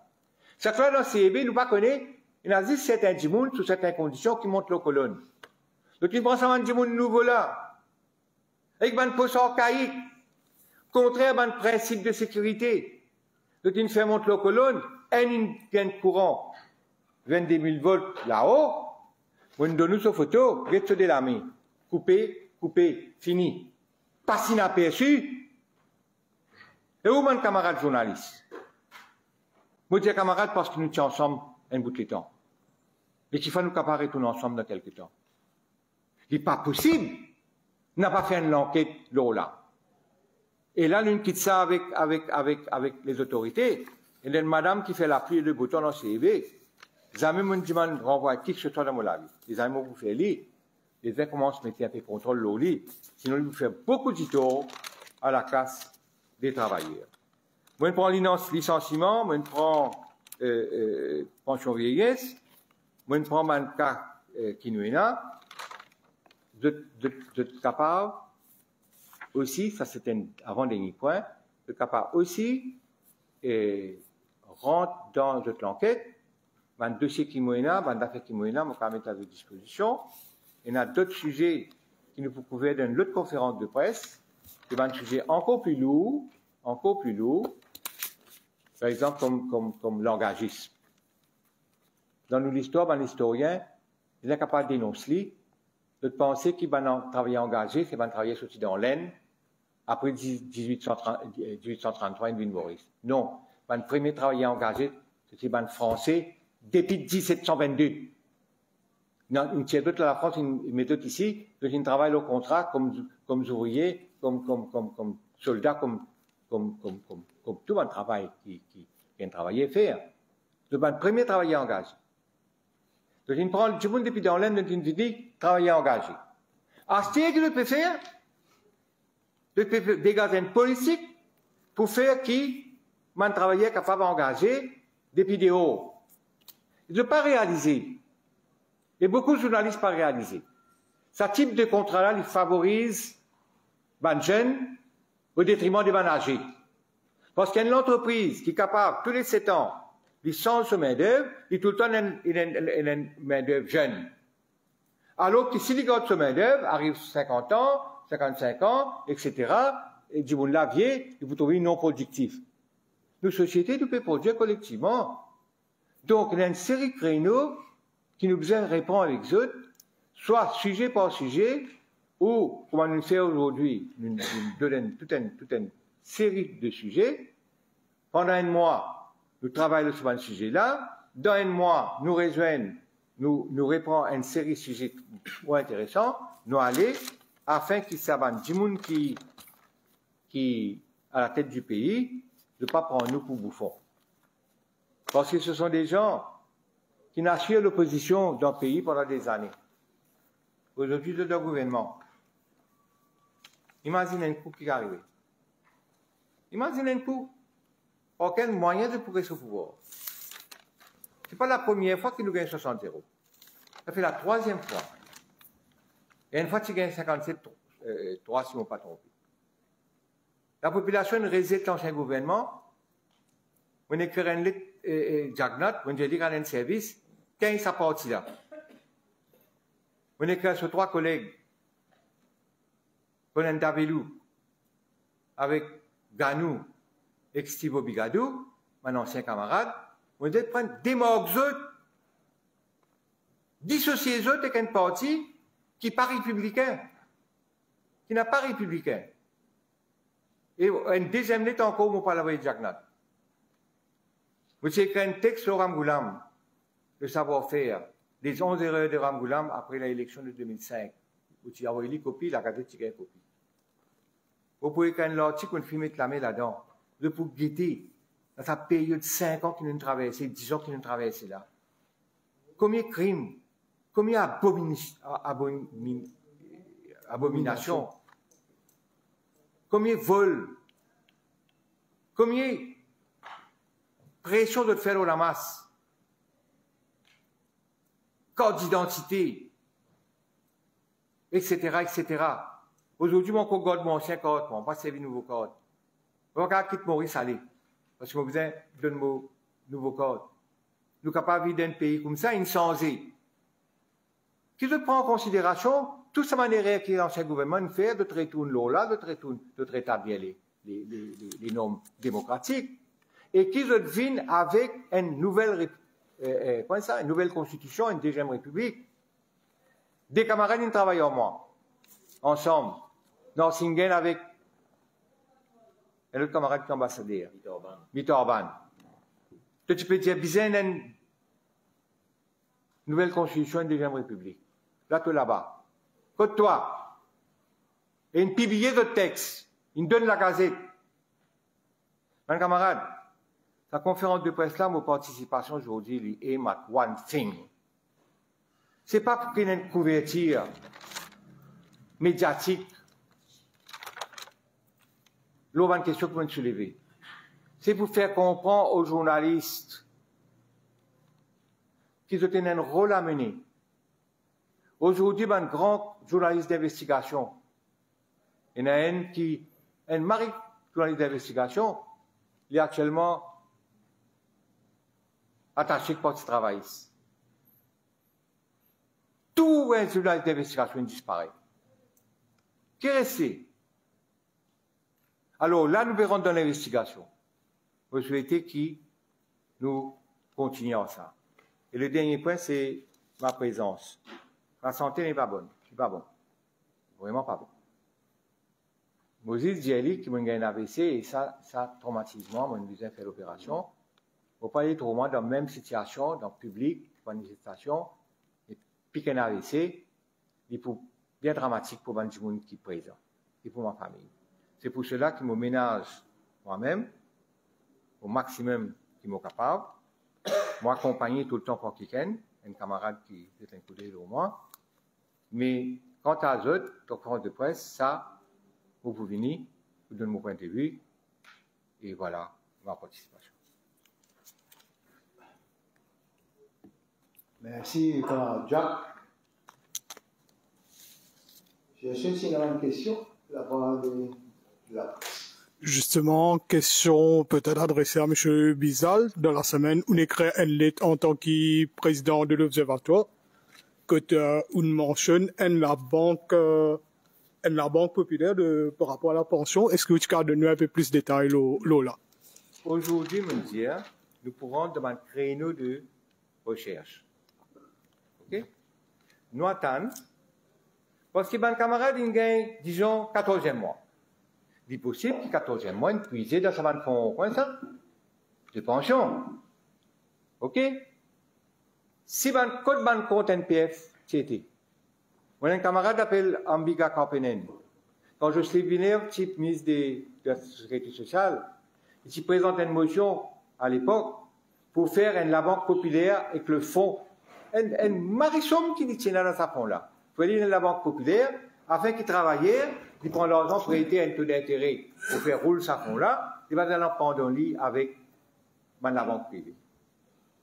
Ce que là, dans CEB, nous ne connaissons pas. Il y a juste certains gens sous certaines conditions qui montent la colonne. Donc, il pense à un gens nouveau là, avec un poste archaïque, contraire à un principe de sécurité. Donc, il fait monter la colonne, un gain de courant, 22 000 volts là-haut, on donne nous sa photo, vite de la main, coupé, fini. Pas inaperçu. Et où mon camarade journaliste? Moi, je dis camarade parce que nous sommes ensemble un bout de temps. Et qu'il faut nous caparer tout ensemble dans quelques temps. Il n'est pas possible. On n'a pas fait une enquête là. Et là, nous quitte ça avec les autorités. Et là, madame qui fait la pluie et le bouton dans CEB, les amis me demandent de renvoyer qui que ce soit dans mon avis. Les amis vous font lire. Les gens commencent à mettre un peu de contrôle au lit. Sinon, ils vous font beaucoup de tort à la classe des travailleurs. Moi, je prends licenciement, moi, je prends pension vieillesse, moi, je prends un cas qui nous est là, de capable aussi, ça c'est un avant-dernier point, de capable aussi rentre dans l'enquête, un dossier qui nous est là, un affaire qui nous est là, je vais mettre à votre disposition. Il y a d'autres sujets qui nous pouvaient dans l'autre conférence de presse, qui est un sujet encore plus lourd, par exemple comme l'engagisme. Dans l'histoire, un historien, il est capable de dénoncer, de penser qu'il va travailler engagé, c'est va travailler sorti dans l'Aisne, après 1833, in Maurice. Non, le premier travailleur engagé, c'était un Français, depuis 1722. Une tiers d'autre la France, une méthode ici, donc ils travaillent au contrat comme ouvriers, comme soldats, comme tout un travail qui vient travailler faire. Donc, un premier travailleur engagé. Donc, il prend tout le monde depuis dans l'Inde, donc il dit travailleur engagé. À ce que le peut faire, il peut dégager une politique pour faire qui, un travailleur capable d'engager depuis des hauts. Il ne peut pas réaliser. Et beaucoup de journalistes pas réalisé. Ce type de contrat-là, il favorise les jeunes au détriment des âgés. Parce qu'il y a une entreprise qui est capable, tous les 7 ans, il change sa main-d'œuvre, il tout le temps une main-d'œuvre jeune. Alors que si les gars de sa main-d'œuvre arrivent 50 ans, 55 ans, etc., et du monde là vieille, ils vous trouvez non productif. Nos sociétés, nous pouvons produire collectivement. Donc, il y a une série de créneaux qui nous besoin de répondre avec eux autres, soit sujet par sujet, ou, comme on le fait aujourd'hui, nous donnons toute une série de sujets. Pendant un mois, nous travaillons sur un sujet-là. Dans un mois, nous rejoignons, nous répondons à une série de sujets intéressants, nous allons, afin qu'ils savent du monde qui, à la tête du pays, de ne pas prendre nous pour bouffons. Parce que ce sont des gens qui n'assurent l'opposition d'un pays pendant des années. aujourd'hui de leur gouvernement. Imaginez un coup qui est arrivé. Imaginez un coup. Aucun moyen de progresser au pouvoir. Ce n'est pas la première fois qu'ils nous gagnent 60-0. Ça fait la troisième fois. Et une fois qu'ils gagnent 57-3, si on ne pas trompé. La population résiste l'ancien gouvernement. On écrit une lettre, Jagnat, on dit qu'il y a un service, 15 à partir là. On écrit sur 3 collègues. On a un Davelou avec Ganou et Stivo Bigadou, mon ancien camarade. On dit prendre des morgues, dissocier les autres avec un parti qui n'est pas républicain, qui n'a pas républicain. Et une deuxième lettre encore, on parle avec Jagnat. Vous avez écrit un texte sur Ramgoulam, le savoir-faire, les 11 erreurs de Ramgoulam après l'élection de 2005. Vous avez envoyé une copie, la gazette a une copie. Vous pouvez écrire un article, on filme la main là-dedans. Vous pouvez guetter, dans sa période de 5 ans qu'il nous traversé, 10 ans qu'il nous traversé là. Combien de crimes, combien d'abominations, combien de vols, combien de pression de faire la masse, code d'identité, etc., etc. Aujourd'hui, mon code, mon ancien code, on va servir nouveau code. On va quitter Maurice aller, parce qu'on a besoin d'un nouveau code. Nous sommes capables d'un pays comme ça, insensé, qui se prend en considération toute sa manière que l'ancien gouvernement fait de traiter l'eau là, de rétablir les normes démocratiques, et qui se devine avec une nouvelle, une nouvelle constitution, une deuxième république. Des camarades, ils travaillent en moi, ensemble, dans Singen avec un autre camarade qui est ambassadeur, Mito Orban. Tu peux dire, besoin d'une nouvelle constitution, une deuxième république. Là, tout là-bas. Côte-toi. Et une publier de texte. Il donne la gazette. Mon camarade, la conférence de presse là, ma participation aujourd'hui, il aim at one thing. C'est pas pour qu'il y ait une couverture médiatique. L'autre une question que je veux soulever. C'est pour faire comprendre aux journalistes qu'ils ont un rôle à mener. Aujourd'hui, un grand journaliste d'investigation, il y en a un mari journaliste d'investigation, il est actuellement attaché par ce travail. Tout un journaliste d'investigation disparaît. Qui est resté? Alors là, nous verrons dans l'investigation. Je souhaite que nous continuions ça. Et le dernier point, c'est ma présence. La santé n'est pas bonne. C'est pas bon. Vraiment pas bon. Moses dit qui m'a gagné un AVC et ça traumatise moi, j'ai besoin de faire l'opération. Il ne faut pas aller trop loin dans la même situation, dans le public, manifestation, et puis qu'un AVC, il est bien dramatique pour les gens qui sont présents et pour ma famille. C'est pour cela que je me ménage moi-même, au maximum qui m'est capable, moi accompagner tout le temps pour quelqu'un, un camarade qui est un coup d'œil au moi. Mais quant à eux, conférence de presse, ça, vous venez, vous donnez mon point de vue, et voilà ma participation. Merci, camarade Jacques. Je cherche une question, la parole de la presse. Justement, question peut-être adressée à M. Bizal. Dans la semaine, on écrit une lettre en tant que président de l'Observatoire que on mentionne la banque populaire par rapport à la pension. Est-ce que tu peux donner un peu plus de détails là? Aujourd'hui, nous pourrons demander un créneau de recherche. OK? Nous attendons. Parce que mon camarade, il gagne, disons, 14e mois. Il est possible que 14e mois, il puisse dans sa fonds de pension. OK? Si mon code de compte NPF, c'était. Mon un camarade appelle Ambiga Karpenen. Quand je suis venu, type ministre de la Sécurité sociale, il présente une motion à l'époque pour faire la banque populaire avec le fonds, un marisome qui tient dans sa fonds là. faut aller dans la banque populaire, afin qu'ils travaillent, ils prennent l'argent pour aider un taux d'intérêt, pour faire rouler ça fonds-là, ils vont dans le prendre en lit avec la banque privée.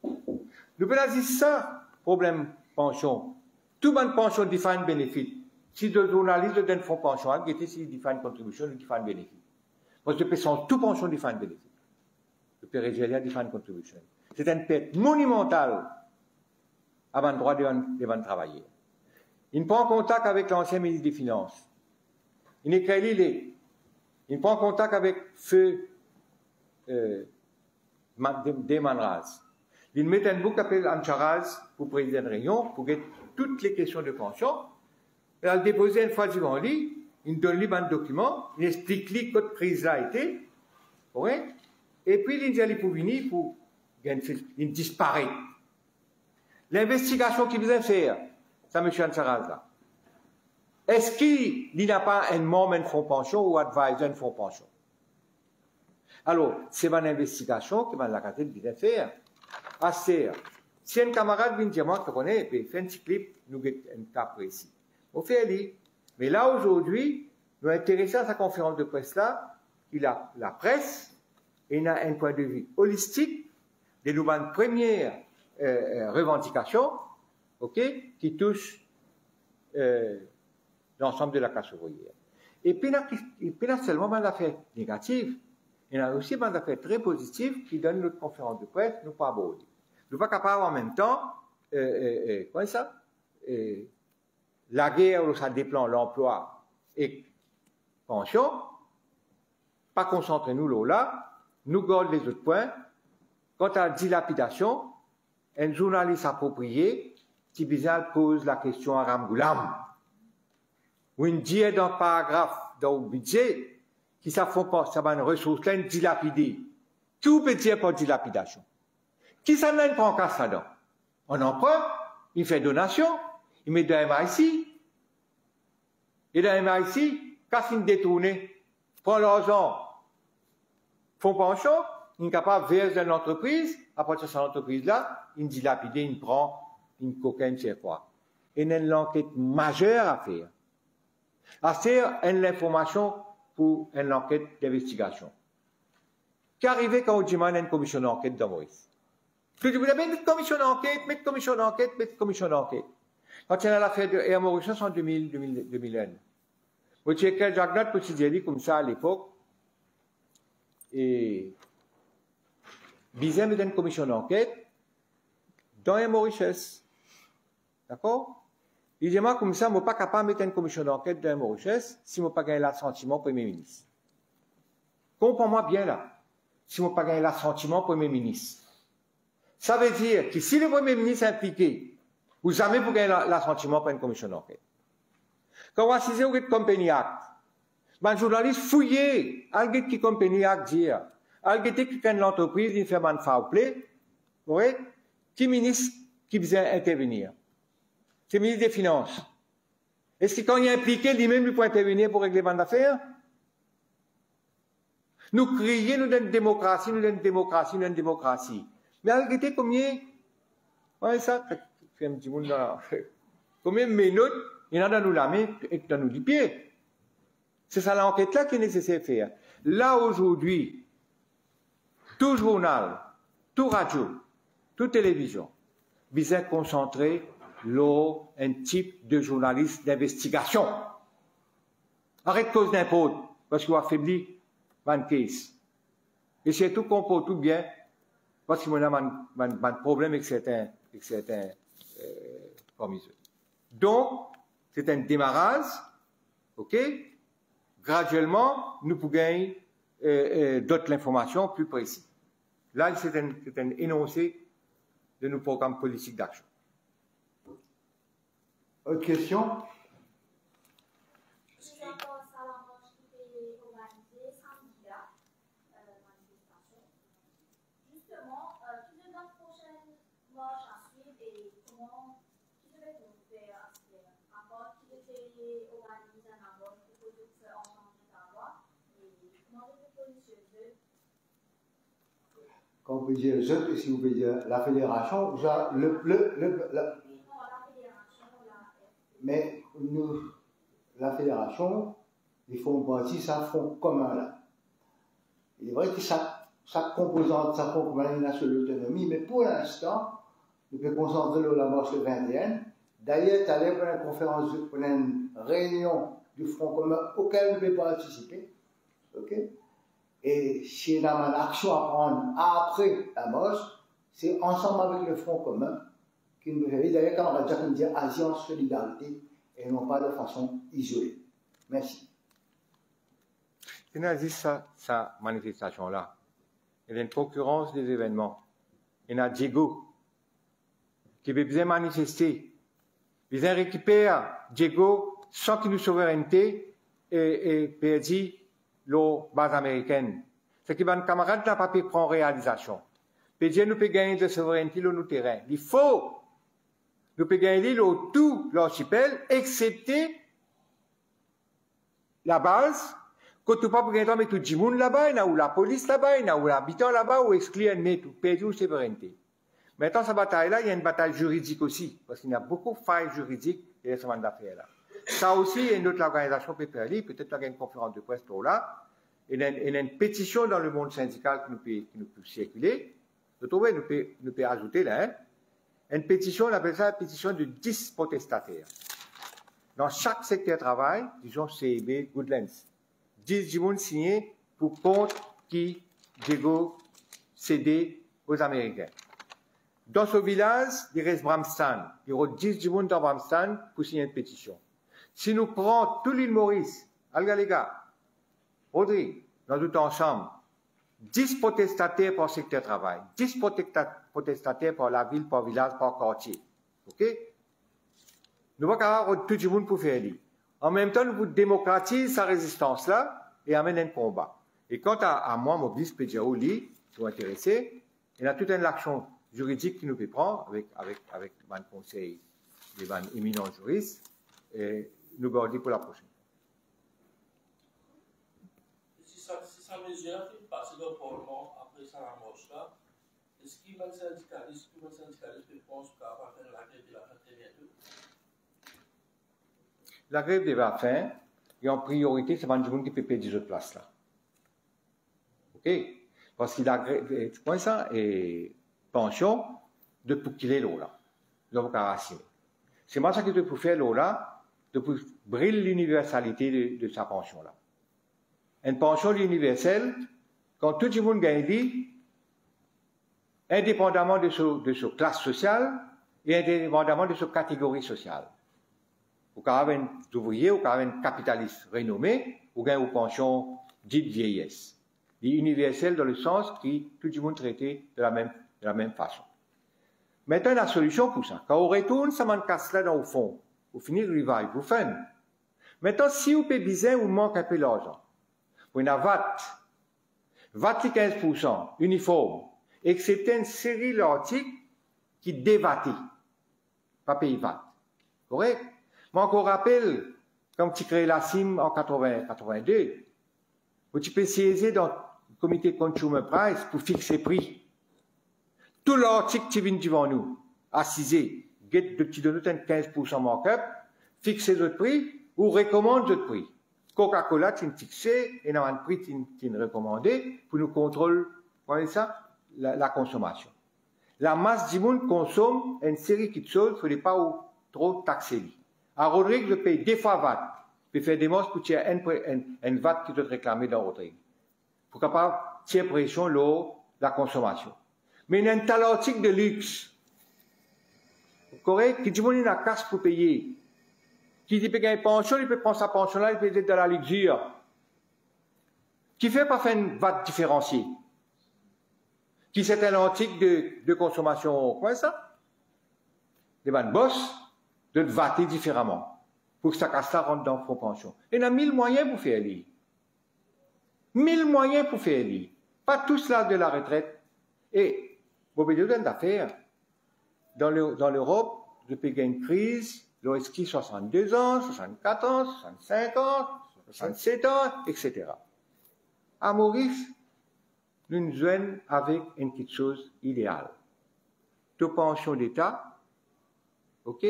Nous pouvons dire ça, problème pension. Tout le monde pension définit bénéfice. Si le journaliste donne fonds pension, il y a si définit contribution, il définit bénéfice. Parce que tout pension définit bénéfice. Le pérégélia définit contribution. C'est une perte monumentale avant le droit de travailler. Il prend contact avec l'ancien ministre des Finances. Il écrit les. Il prend contact avec Feu Desmanraz. Il met un bouc appelé Ancharaz pour présider une réunion, pour get toutes les questions de pension. Et elle dépose une fois devant lui, il donne lui un document, il explique lui que cette crise a été, ouais, et puis il dit pour venir, il disparaît. L'investigation qu'il vient faire, ça, M. Ancharaz là, est-ce qu'il n'a pas un membre de fonds pension ou advisor de fonds pension? Alors, c'est une investigation que la carte vient faire. Si un camarade vient dire, moi, je connais, et fait un petit clip, nous avons un cas précis. On fait aller. Mais là, aujourd'hui, nous sommes intéressés à sa conférence de presse-là, il a la presse, et il a un point de vue holistique, de nos premières revendications, ok, qui touchent l'ensemble de la classe ouvrière. Et puis, il y a seulement des affaires négatives, il y a aussi des affaires très positives qui donnent notre conférence de presse, nous pas aborder. Nous ne sommes pas capables en même temps, quoi ça, la guerre où ça déploie l'emploi et pension, pas concentrer nous là, nous gardons les autres points. Quant à la dilapidation, un journaliste approprié, qui bizarre pose la question à Ramgoulam. Ou une dit dans le paragraphe, dans le budget, qui ça font pas, ça va une ressource là, dilapidée. Tout peut dire par dilapidation. Qui ça n'en prend qu'à ça dedans? On en prend, il fait donation, il met de MIC. Et dans MIC, quand il détourne, prend l'argent, fonds pension, il est capable de verser dans l'entreprise, à partir de cette entreprise-là, il dilapide, il prend une cocaïne, c'est quoi. Et il y a une enquête majeure à faire. C'est une information pour une enquête d'investigation. Qu'arrive quand on demande une commission d'enquête dans Maurice? Vous avez mis une commission d'enquête, mettre commission d'enquête, mettre commission d'enquête. Quand il y a l'affaire de Air Mauritius en 2001. Vous savez que Jacques Nat peut se dire comme ça à l'époque. Et Bizet met une commission d'enquête dans Air Mauritius. D'accord? Il dit moi comme ça, je ne suis pas capable de mettre une commission d'enquête dans Air Mauritius si je n'ai pas gagné l'assentiment Premier ministre. Comprends-moi bien là. Si je n'ai pas gagné l'assentiment Premier ministre. Ça veut dire que si le Premier ministre est impliqué, vous jamais vous gagnez l'assentiment pour une commission d'enquête. Quand vous assisez au Company Act, un journaliste fouillé, alguet qui Company Act dire, alguet qui gagne l'entreprise, il fait un foul play, vous voyez, qui ministre qui vient intervenir? C'est le ministre des Finances. Est-ce que quand il est impliqué, lui-même, il peut intervenir pour régler les affaires? Nous crions, nous donnons démocratie, nous donnons démocratie, nous donnons démocratie. Mais regardez combien, ouais, ça, combien de minutes il y en a dans nous la main et dans nous les pieds. C'est ça l'enquête-là qui est nécessaire de faire. Là, aujourd'hui, tout journal, tout radio, toute télévision, vise à concentrer un type de journaliste d'investigation. Arrête cause d'impôt, parce qu'il a affaibli une case. Et c'est tout qu'on peut tout bien, parce qu'il y a un problème avec certains commissaires. Donc, c'est un démarrage, ok? Graduellement, nous pouvons gagner d'autres informations plus précises. Là, c'est un énoncé de nos programmes politiques d'action. Autre question? Quand on peut dire je, si vous pouvez dire la fédération, déjà, mais nous, la fédération, ils font partie de ça fonds commun là. Il est vrai que chaque composante, ça fonds commun, il a son autonomie, mais pour l'instant, nous pouvons concentrer la marche le 21. D'ailleurs, tu allais pour une conférence, pour une réunion du front commun auquel nous ne pouvons pas participer. Ok? Et si on a une action à prendre après la marche, c'est ensemble avec le front commun qui nous fait. D'ailleurs, quand on va dire qu'on dit Asie en solidarité et non pas de façon isolée. Merci. Il a dit sa manifestation-là. Il y a une concurrence des événements. Il y a Diego qui veut bien manifester. Ils récupèrent Diego sans qu'il nous souveraineté et perdu la base américaine. C'est que nos camarades n'ont pas pu prendre réalisation. Puis nous peut gagner de souveraineté sur nos terrains. Il faut nous peut gagner tout l'archipel, excepté la base. Quand tu pas pour gagner mais tout le monde là-bas, il y a ou la police là-bas, il y a ou l'habitant là-bas, ou exclure net, ou perdre la souveraineté. Maintenant, cette bataille-là, il y a une bataille juridique aussi, parce qu'il y a beaucoup de failles juridiques et les semaines d'affaires là. Ça aussi, il y a une autre organisation PPLI, peut-être qu'il y a une conférence de presse pour là. Il y a une pétition dans le monde syndical qui nous peut circuler. Vous trouvez, nous peut ajouter là, hein? Une pétition, on appelle ça la pétition de 10 protestataires. Dans chaque secteur de travail, disons CEB, Goodlands, 10 personnes signées pour contre qui Diego cédé aux Américains. Dans ce village, il reste Bramstan. Il y aura 10 personnes dans Bramstan pour signer une pétition. Si nous prenons tout l'île Maurice, Alga les gars, Audrey, dans tout ensemble, 10 protestataires par secteur de travail, 10 protestataires par la ville, par village, par quartier. OK? Nous allons avoir tout le monde pour faire ça. En même temps, nous démocratisons sa résistance-là et amène un combat. Et quant à moi, mon vice-président, qui sont intéressés, il y a toute une action juridique qui nous peut prendre avec le conseil des éminents juristes et nous gardons pour la prochaine. Si ça mesure qui passe dans le Parlement après ça, la marche là, est-ce qu'il va être syndicaliste, peut penser qu'à faire la grève de la faim très bientôt? La grève de la faim, et en priorité, c'est les gens qui peuvent payer 18 places là. OK? Parce qu'il a grève, comment ça, et pension, de pour qu'il est là. Donc, c'est moi ça que tu peux faire là, de pour briller l'universalité de sa pension là. Une pension universelle, quand tout le monde gagne, indépendamment de sa classe sociale et indépendamment de sa catégorie sociale. Ou quand avoir un ouvrier, ou quand avoir un capitaliste renommé, ou gagne une pension dite vieillesse. Il est universel dans le sens que tout le monde traité de la même façon. Maintenant, la solution pour ça, quand on retourne, ça m'en casse là dans le fond. Au finir, le revive, vous faites. Maintenant, si vous payez bien, vous manque un peu l'argent. Vous avez VAT qui 15%, uniforme, excepté une série d'articles qui dévatent, pas payer VAT. Correct? Moi, encore rappelle, comme tu crées la CIM en 82, où tu peux siéger dans le comité Consumer Price pour fixer le prix. Tout l'article qui vient devant nous, assisé, tu donnes un 15% markup, fixer le prix ou recommande le prix. Coca-Cola, tu fixé, et dans un prix, tu recommandé pour nous contrôler, voyez ça, la consommation. La masse du monde consomme une série de choses, il ne faut pas trop taxer. À Rodrigue, je paye 2 fois VAT. Je peux faire des manches pour tirer un VAT qui doit réclamer dans Rodrigue. Pour capable tirer pression la consommation. Mais il y a un tel article de luxe. Correct? Qui dit qu'il y a une casse pour payer. Qui dit qu'il y a une pension, il peut prendre sa pension là, il peut être dans la luxure. Qui fait pas faire une VAT différenciée? Qui c'est un article de consommation, comment ça? Des vannes boss, de vater différemment. Pour que ça casse rentre dans vos pensions. Il y a 1000 moyens pour faire lire. 1000 moyens pour faire lire. Pas tout cela de la retraite. Et, vous avez besoin d'affaires. Dans l'Europe, depuis qu'il y a une crise, l'OSCI 62 ans, 64 ans, 65 ans, 67 ans, etc. À Maurice, nous nous joignons avec une petite chose idéale. De pension d'État, ok?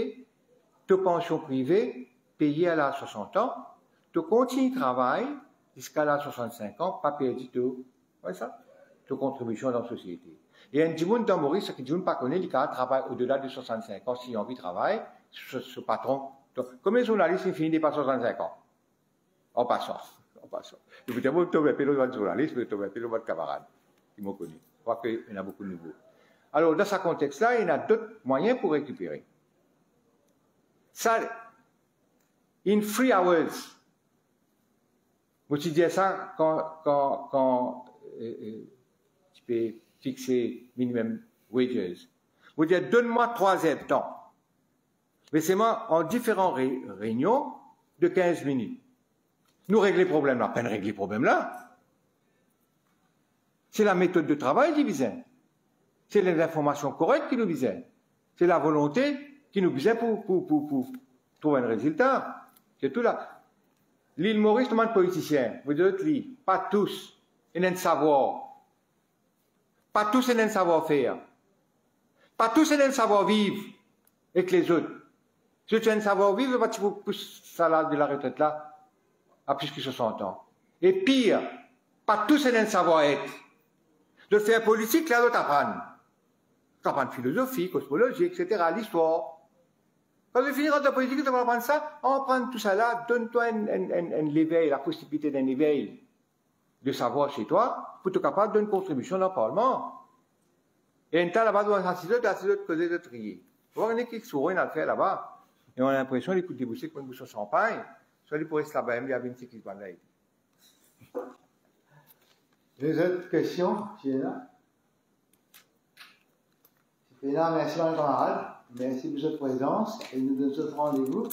De pension privée, payé à l'âge 60 ans, tu continues de travailler jusqu'à l'âge 65 ans, pas payé tout. C'est ça? De contribution dans la société. Et un petit monde dans Maurice, qui ne pas connaît, il travaille au-delà de 65 ans, s'il a envie de travailler, ce patron. Donc, comme les journalistes, ils finissent par 65 ans. En passant. Et vous avez trouvé un pilote de journaliste, vous avez trouvé un pilote de camarade, qui m'ont connu. Je crois qu'il y en a beaucoup de nouveaux. Alors, dans ce contexte-là, il y a d'autres moyens pour récupérer. Ça, in 3 hours, moi, tu dis ça quand tu peux fixer minimum wages. Vous dites, donne-moi 3 heures de temps. Mais c'est moi en différentes réunions de 15 minutes. Nous régler le problème là, peine régler le problème là. C'est la méthode de travail qui vise. C'est les informations correctes qui nous visent. C'est la volonté qui nous visait pour trouver un résultat. C'est tout là. L'île Maurice demande politiciens. Vous dites, pas tous, ils ont un savoir. Pas tous, ils ont un savoir-faire. Pas tous, ils ont un savoir-vivre avec les autres. Si tu as un savoir-vivre, tu vas pousser ça de la retraite là à plus que 60 ans. Et pire, pas tous, ils ont un savoir-être. De faire politique, là, d'autres apprennent. Tu apprends philosophie, cosmologie, etc., l'histoire. Quand tu finiras de la politique, tu vas apprendre ça, on prend tout ça là, donne-toi un éveil, la possibilité d'un éveil de savoir chez toi, pour être capable d'une contribution dans le Parlement. Et un temps là-bas, on a assis d'autres causer de trier. On va voir une équipe souris à le faire là-bas. Et on a l'impression d'écouter des bouchées comme une bouche de champagne. Soit les pourraient se là-bas, il y avait une petite équipe là. Les autres questions, Gina? Merci, mes camarades. Merci pour votre présence et nous donne ce rendez-vous